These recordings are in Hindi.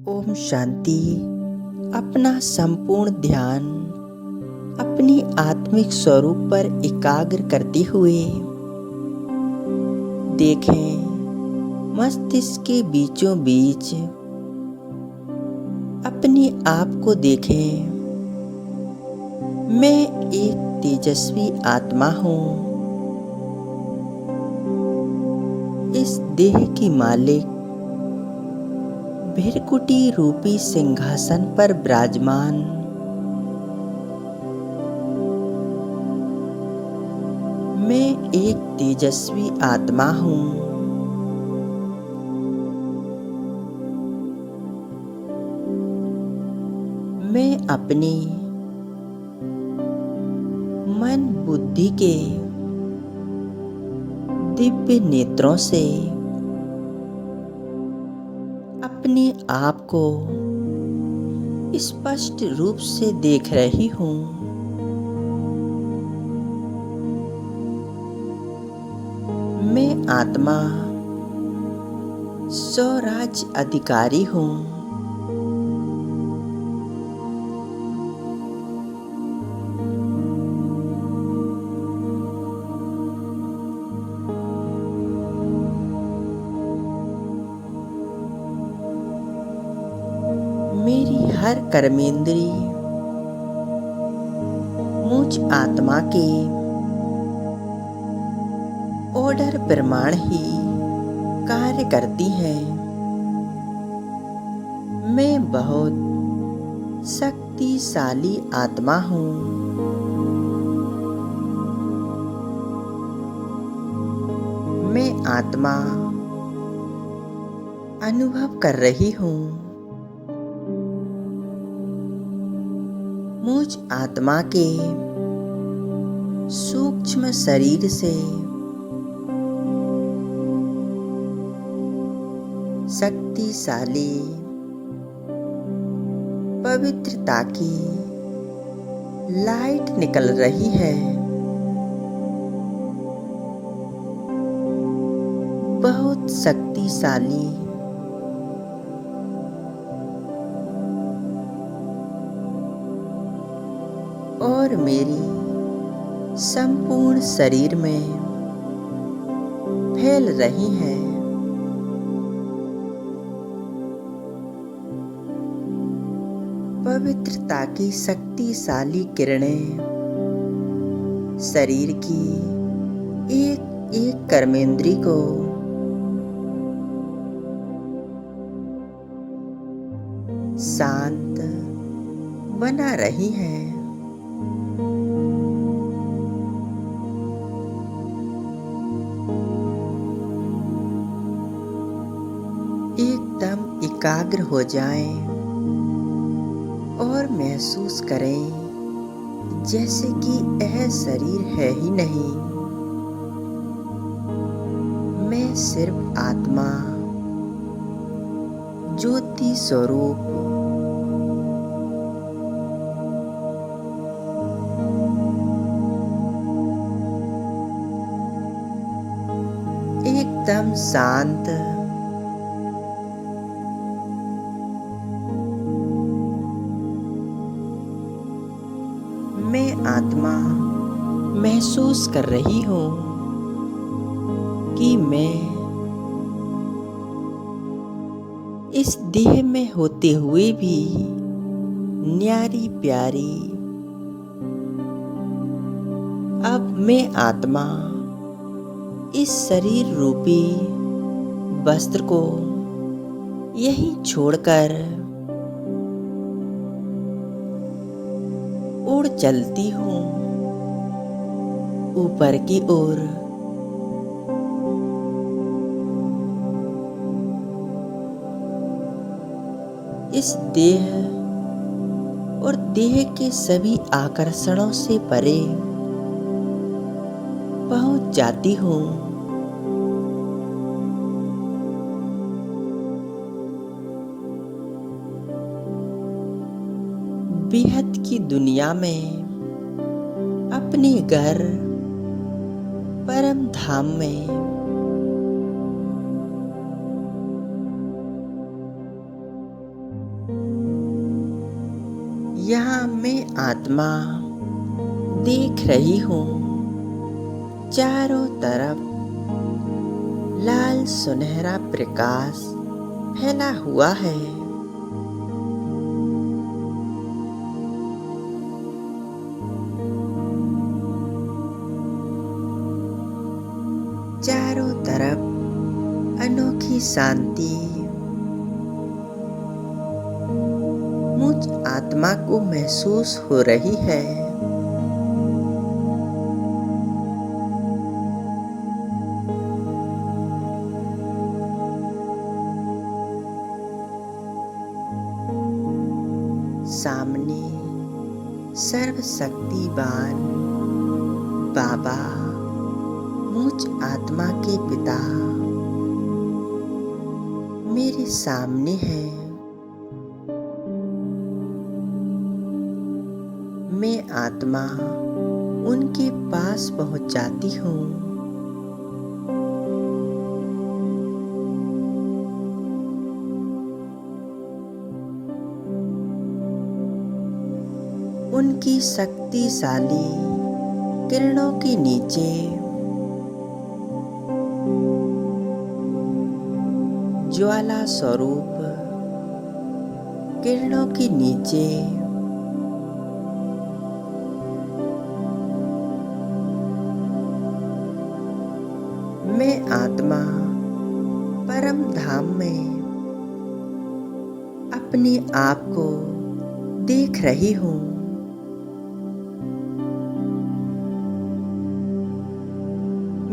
ओम शांति। अपना संपूर्ण ध्यान अपनी आत्मिक स्वरूप पर एकाग्र करते हुए देखें, मस्तिष्क के बीचों बीच अपने आप को देखें। मैं एक तेजस्वी आत्मा हूँ। इस देह की मालिक भृकुटी रूपी सिंहासन पर विराजमान मैं एक तेजस्वी आत्मा हूँ। मैं अपनी मन बुद्धि के दिव्य नेत्रों से अपने आप को स्पष्ट रूप से देख रही हूँ। मैं आत्मा स्वराज्य अधिकारी हूँ। मेरी हर कर्मेंद्री मुझ आत्मा के ऑर्डर प्रमाण ही कार्य करती हैं। मैं बहुत शक्तिशाली आत्मा हूँ। मैं आत्मा अनुभव कर रही हूँ। मुझ आत्मा के सूक्ष्म शरीर से शक्तिशाली पवित्रता की लाइट निकल रही है। बहुत शक्तिशाली और मेरी संपूर्ण शरीर में फैल रही है। पवित्रता की शक्तिशाली किरणें शरीर की एक एक कर्मेंद्री को शांत बना रही हैं। एकदम एकाग्र हो जाएं और महसूस करें जैसे कि यह शरीर है ही नहीं। मैं सिर्फ आत्मा ज्योति स्वरूप एकदम शांत मैं आत्मा महसूस कर रही हूँ कि मैं इस देह में होते हुए भी न्यारी प्यारी अब मैं आत्मा इस शरीर रूपी वस्त्र को यहीं छोड़कर उड़ चलती हूँ ऊपर की ओर। इस देह और देह के सभी आकर्षणों से परे पहुंच जाती हूँ। बेहद की दुनिया में अपने घर परम धाम में यहाँ मैं आत्मा देख रही हूँ, चारों तरफ लाल सुनहरा प्रकाश फैला हुआ है। चारों तरफ अनोखी शांति मुझ आत्मा को महसूस हो रही है। सामने सर्वशक्तिवान बाबा, मुझ आत्मा के पिता मेरे सामने है। मैं आत्मा उनके पास पहुंच जाती हूँ। उनकी शक्तिशाली किरणों के नीचे ज्वाला स्वरूप किरणों के नीचे मैं आत्मा परम धाम में अपने आप को देख रही हूँ।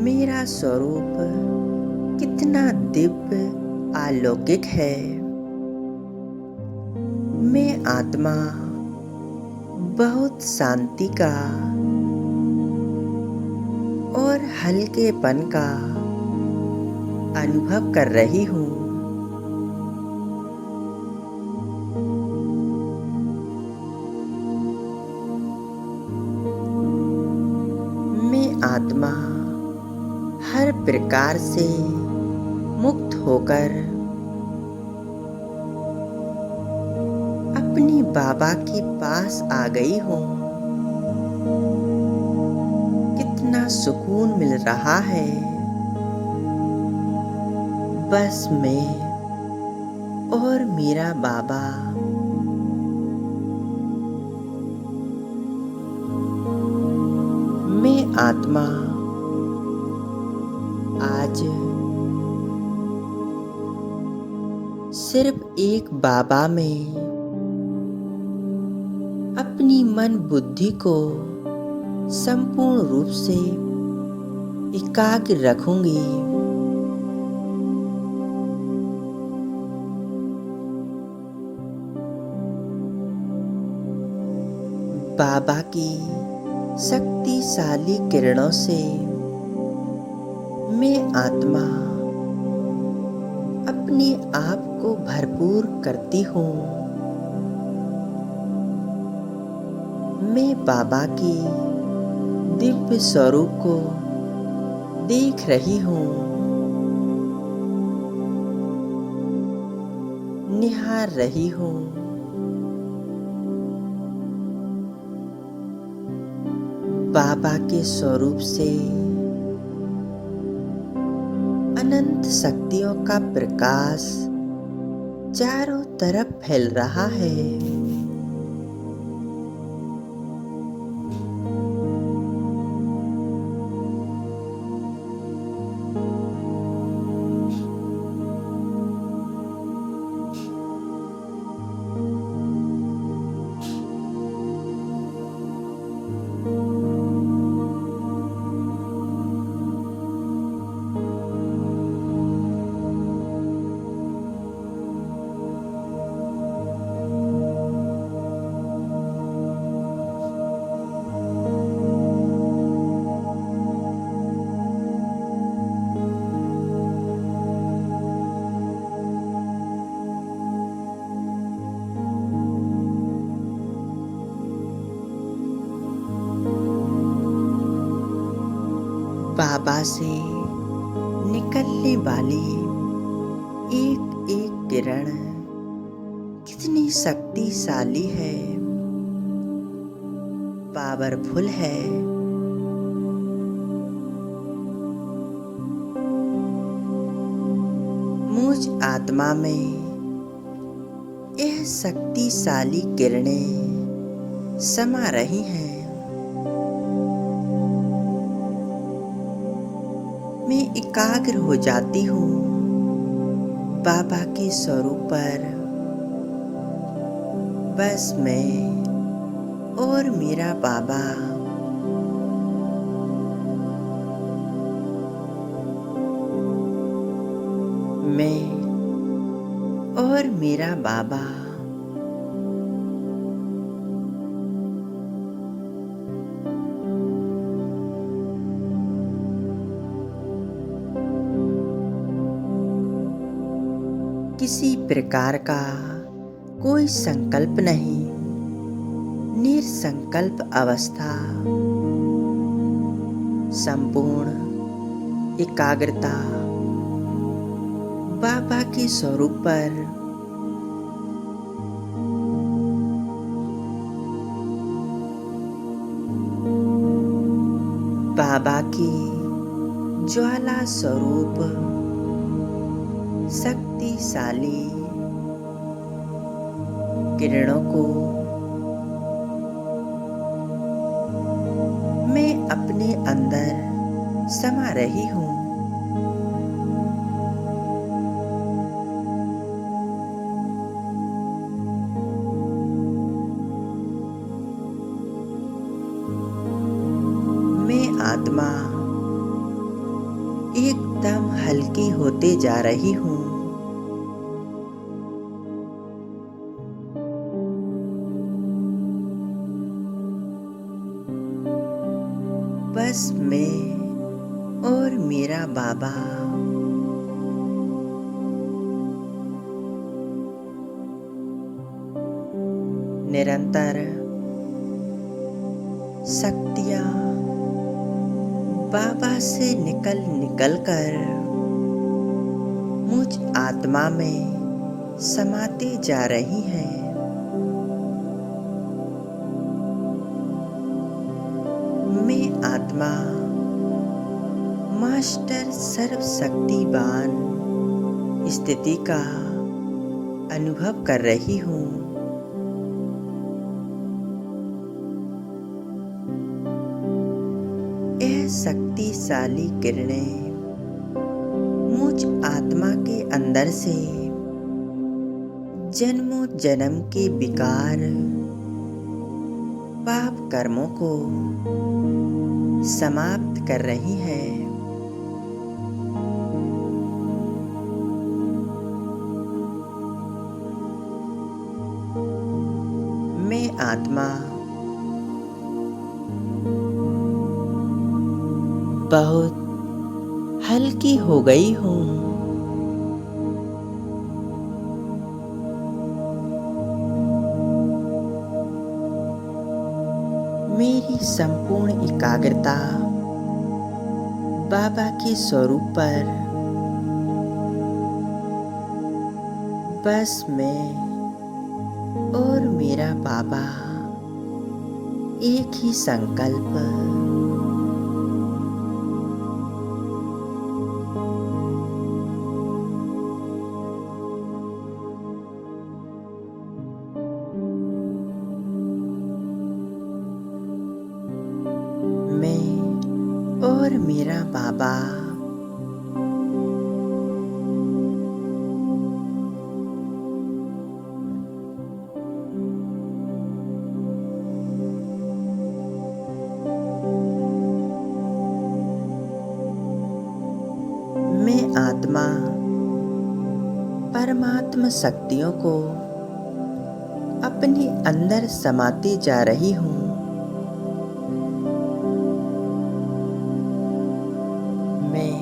मेरा स्वरूप कितना दिव्य अलौकिक है। मैं आत्मा बहुत शांति का और हल्केपन का अनुभव कर रही हूँ। मैं आत्मा हर प्रकार से मुक्त होकर अपनी बाबा के पास आ गई हूँ। कितना सुकून मिल रहा है। बस मैं और मेरा बाबा मैं आत्मा आज सिर्फ एक बाबा में अपनी मन बुद्धि को संपूर्ण रूप से एकाग्र रखूंगी। बाबा की शक्तिशाली किरणों से मैं आत्मा अपने आप को भरपूर करती हूँ। मैं बाबा की दिव्य स्वरूप को देख रही हूँ, निहार रही हूँ। बाबा के स्वरूप से अनंत शक्तियों का प्रकाश चारों तरफ फैल रहा है। बाबा से निकलने वाली एक एक किरण कितनी शक्तिशाली है। पावरफुल है। मुझ आत्मा में यह शक्तिशाली किरणें समा रही हैं। मैं एकाग्र हो जाती हूँ बाबा के स्वरूप पर। बस मैं और मेरा बाबा। मैं और मेरा बाबा। किसी प्रकार का कोई संकल्प नहीं, निसंकल्प अवस्था, संपूर्ण एकाग्रता बाबा के स्वरूप पर। बाबा की ज्वाला स्वरूप शक्तिशाली किरणों को मैं अपने अंदर समा रही हूँ। मैं आत्मा एकदम हल्की होते जा रही हूँ। बस मैं और मेरा बाबा। निरंतर शक्तियाँ बाबा से निकल कर मुझ आत्मा में समाती जा रही हैं। मैं आत्मा मास्टर सर्वशक्तिवान स्थिति का अनुभव कर रही हूँ। यह शक्तिशाली किरणें मुझ आत्मा के अंदर से जन्मों जन्म के विकार पाप कर्मों को समाप्त कर रही हैं। मैं आत्मा बहुत हल्की हो गई हूँ। मेरी संपूर्ण एकाग्रता बाबा के स्वरूप पर। बस मैं और मेरा बाबा एक ही संकल्प। मैं और मेरा बाबा। मैं आत्मा परमात्मा शक्तियों को अपने अंदर समाती जा रही हूँ। मैं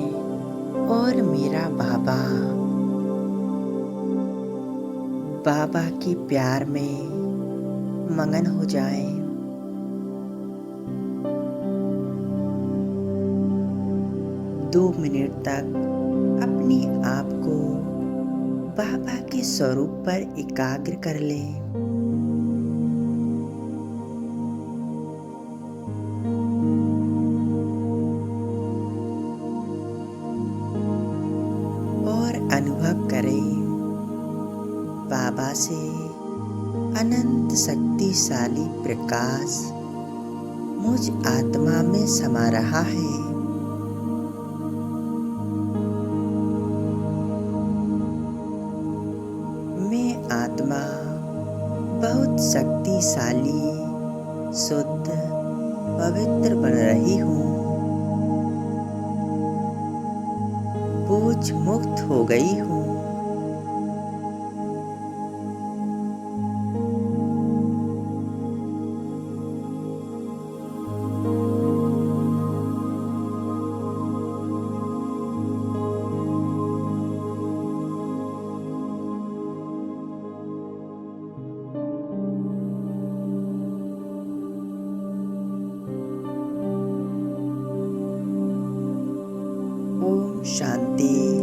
और मेरा बाबा बाबा के प्यार में मगन हो जाएं। 2 मिनट तक अपने आप को बाबा के स्वरूप पर एकाग्र कर लें। से अनंत शक्तिशाली प्रकाश मुझ आत्मा में समा रहा है। मैं आत्मा बहुत शक्तिशाली, शुद्ध, पवित्र बन रही हूँ। बोझ मुक्त हो गई हूँ। ओम शांति।